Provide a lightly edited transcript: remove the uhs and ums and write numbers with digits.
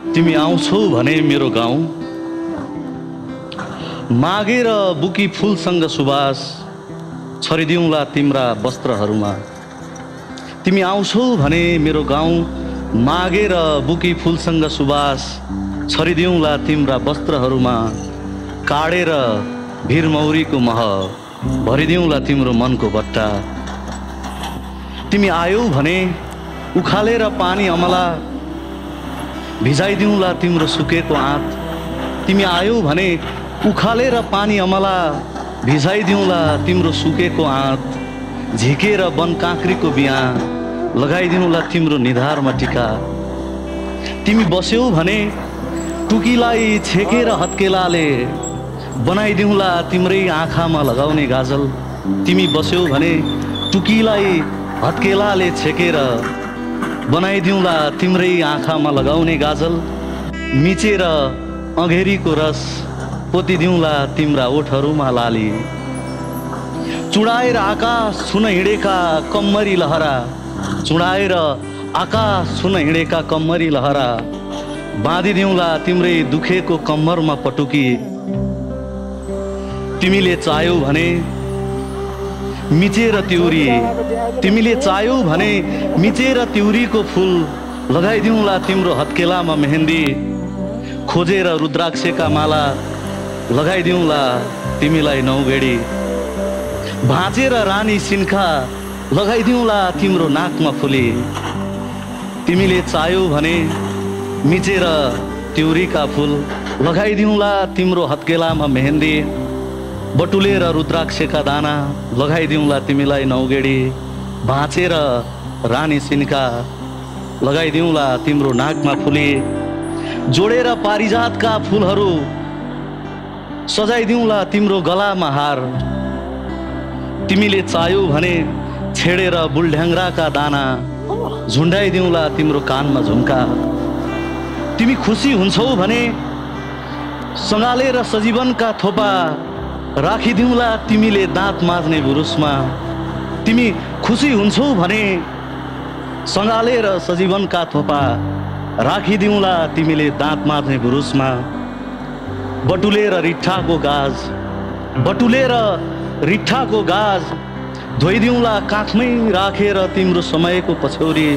तिमी आउँछौ भने मेरो गाउँ मागेर बुकी फूलसँग सुवास छरिदिउँला तिम्रा वस्त्रहरूमा। तिमी आउँछौ भने मेरो गाउँ मागेर बुकी फूलसँग सुवास छरिदिउँला तिम्रा वस्त्रहरूमा। काडेर भिरमौरीको मह भरिदिउँला तिम्रो मनको बट्टा। तिमी आयौ भने उखालेर पानी अमला भिजाइदिउँला तिम्रो सुकेको आँत। तिमी आयौ भने उखालेर पानी अमला भिजाइदिउँला तिम्रो सुकेको आँत। झिकेर वन काँक्रीको बिहा लगाइदिउँला तिम्रो निधारमा टिका। तिमी बस्यौ भने टुकीलाई छेकेर हत्केलाले बनाइदिउँला तिम्रै आँखामा लगाउने गाजल। तिमी बस्यौ भने टुकीलाई हत्केलाले छेकेर बनाइदिउँला तिम्रै आँखामा लगाउने गाजल। मिचेर अँघेरीको रस पोतिदिउँला तिम्रा ओठहरूमा लाली। चुडाएर आकाश छुन हिँडेका कम्मरी लहरा चुडाएर आकाश छुन हिँडेका कम्मरी लहरा बाँधिदिउँला तिम्रै दुखेको कम्मरमा पटुकी। तिमीले चाह्यौ भने मिचेर तिउरी तिमीले चाह्यौ भने मिचेर तिउरीको फूल लगाइदिउँला तिम्रो हत्केलामा मेहन्दी। खोजेर रुद्राक्षका माला लगाइदिउँला तिमीलाई नौगेडी। भाँचेर रानी सिन्खा लगाइदिउँला तिम्रो नाकमा फुली। तिमीले चाह्यौ भने मिचेर तिउरीका फूल लगाइदिउँला तिम्रो हत्केलामा मेहन्दी। बटुलेर रुद्राक्षका दाना लगाइदिउँला तिमीलाई नौगेडी। भाँचेर रानी सिन्का लगाइदिउँला तिम्रो नाकमा फुली। जोडेर पारिजातका फूलहरू सजाइदिउँला तिम्रो गलामा हार। तिमीले चाह्यौ भने छेडेर बुलढ्याङ्ग्राका दाना झुन्डाइदिउँला तिम्रो कानमा झुम्का। तिमी खुसी हुन्छौ भने सँगालेर सजीवनका थोपा राखिदिउँला तिमीले दाँत माझ्ने बुरुसमा। तिमी खुसी हुन्छौ भने सँगालेर सजीवनका थोपा राखिदिउँला तिमीले दाँत माझ्ने बुरुसमा। बटुलेर रिठ्ठाको गाज धोइदिउँला काखमै राखेर तिम्रो समयको पछौरी।